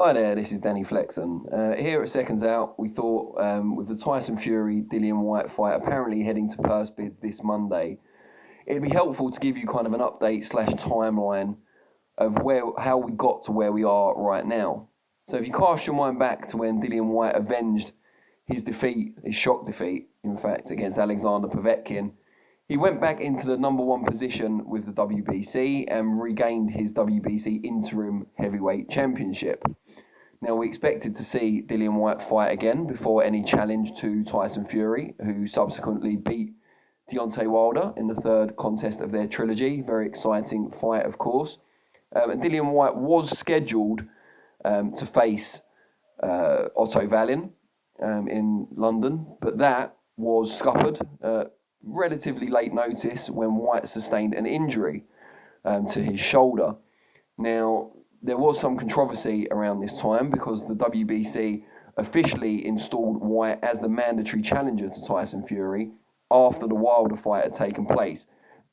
Hi there, this is Danny Flexon. Here at Seconds Out, we thought with the Tyson Fury Dillian Whyte fight apparently heading to purse bids this Monday, it'd be helpful to give you kind of an update / timeline of how we got to where we are right now. So if you cast your mind back to when Dillian Whyte avenged his defeat, his shock defeat, in fact, against Alexander Povetkin, he went back into the number one position with the WBC and regained his WBC interim heavyweight championship. Now, we expected to see Dillian Whyte fight again before any challenge to Tyson Fury, who subsequently beat Deontay Wilder in the third contest of their trilogy. Very exciting fight, of course. And Dillian Whyte was scheduled to face Otto Wallin in London, but that was scuppered relatively late notice when Whyte sustained an injury to his shoulder. Now, there was some controversy around this time because the WBC officially installed Whyte as the mandatory challenger to Tyson Fury after the Wilder fight had taken place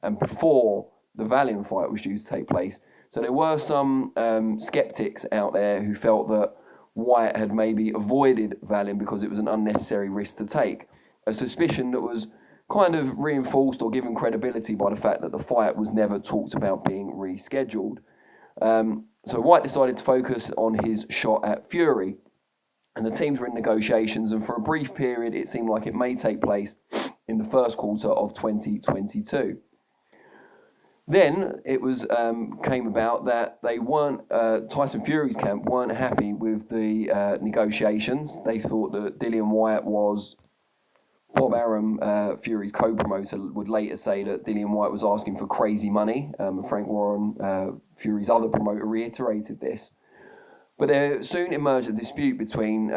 and before the Wallin fight was due to take place. So there were some skeptics out there who felt that Whyte had maybe avoided Wallin because it was an unnecessary risk to take, a suspicion that was kind of reinforced or given credibility by the fact that the fight was never talked about being rescheduled. So Whyte decided to focus on his shot at Fury, and the teams were in negotiations, and for a brief period it seemed like it may take place in the first quarter of 2022. Then it was came about that they weren't, Tyson Fury's camp weren't happy with the negotiations. They thought that Dillian Whyte was, Bob Arum, Fury's co-promoter, would later say that Dillian Whyte was asking for crazy money. Frank Warren, Fury's other promoter, reiterated this. But there soon emerged a dispute between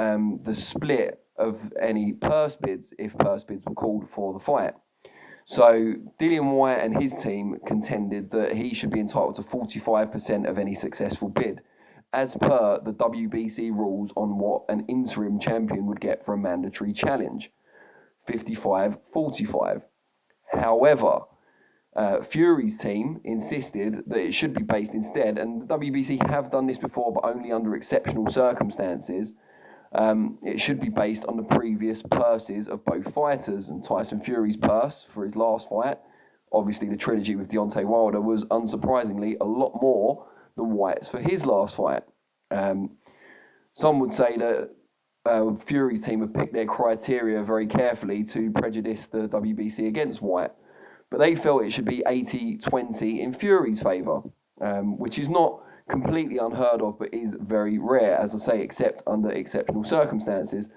the split of any purse bids, if purse bids were called for the fight. So Dillian Whyte and his team contended that he should be entitled to 45% of any successful bid, as per the WBC rules on what an interim champion would get for a mandatory challenge. 55-45. However, Fury's team insisted that it should be based instead, and the WBC have done this before, but only under exceptional circumstances. It should be based on the previous purses of both fighters, and Tyson Fury's purse for his last fight, obviously the trilogy with Deontay Wilder, was unsurprisingly a lot more than Whyte's for his last fight. Some would say that Fury's team have picked their criteria very carefully to prejudice the WBC against Whyte, but they felt it should be 80-20 in Fury's favour, which is not completely unheard of, but is very rare, as I say, except under exceptional circumstances.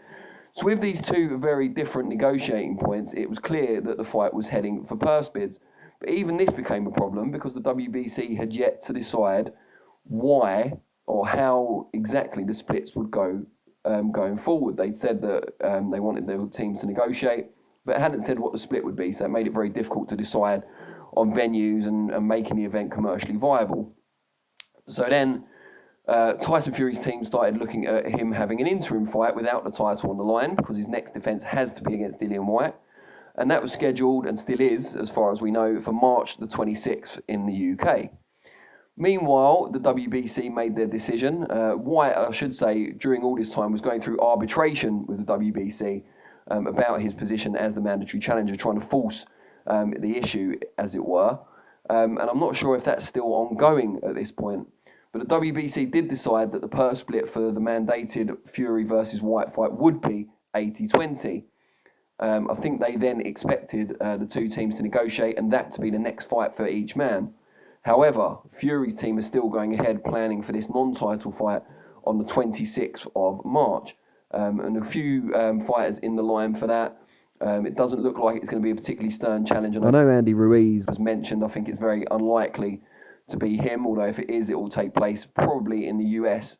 So with these two very different negotiating points, it was clear that the fight was heading for purse bids. But even this became a problem because the WBC had yet to decide why or how exactly the splits would go going forward. They'd said that they wanted their teams to negotiate, but it hadn't said what the split would be, so it made it very difficult to decide on venues and making the event commercially viable. So then Tyson Fury's team started looking at him having an interim fight without the title on the line because his next defence has to be against Dillian Whyte, and that was scheduled and still is, as far as we know, for March the 26th in the UK. Meanwhile, the WBC made their decision. Whyte, I should say, during all this time was going through arbitration with the WBC about his position as the mandatory challenger, trying to force the issue, as it were. And I'm not sure if that's still ongoing at this point. But the WBC did decide that the purse split for the mandated Fury versus Whyte fight would be 80-20. I think they then expected the two teams to negotiate and that to be the next fight for each man. However, Fury's team is still going ahead planning for this non-title fight on the 26th of March. And a few fighters in the line for that. It doesn't look like it's going to be a particularly stern challenge. And I know Andy Ruiz was mentioned. I think it's very unlikely to be him, although if it is, it will take place probably in the US.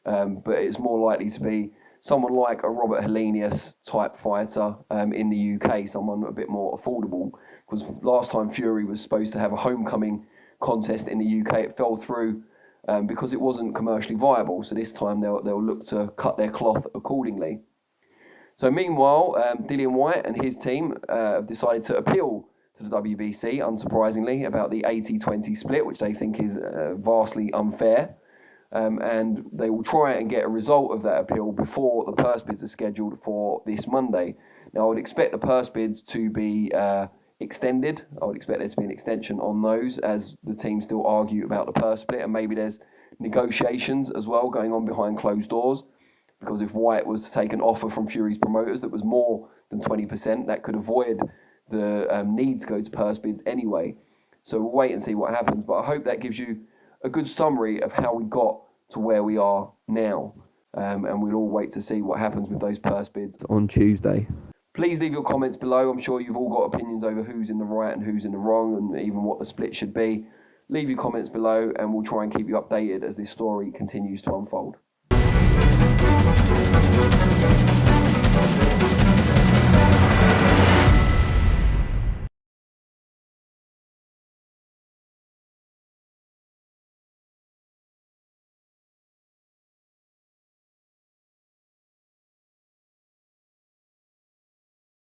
But it's more likely to be someone like a Robert Helenius type fighter in the UK, someone a bit more affordable. Because last time Fury was supposed to have a homecoming contest in the UK, it fell through because it wasn't commercially viable. So this time they'll look to cut their cloth accordingly. So meanwhile, Dillian Whyte and his team have decided to appeal to the WBC, unsurprisingly, about the 80-20 split, which they think is vastly unfair. and they will try and get a result of that appeal before the purse bids are scheduled for this Monday. Now, I would expect the purse bids to be extended. I would expect there to be an extension on those as the teams still argue about the purse split, and maybe there's negotiations as well going on behind closed doors, because if Whyte was to take an offer from Fury's promoters that was more than 20%, that could avoid the need to go to purse bids anyway. So we'll wait and see what happens, but I hope that gives you a good summary of how we got to where we are now, and we'll all wait to see what happens with those purse bids on Tuesday. Please leave your comments below. I'm sure you've all got opinions over who's in the right and who's in the wrong, and even what the split should be. Leave your comments below, and we'll try and keep you updated as this story continues to unfold.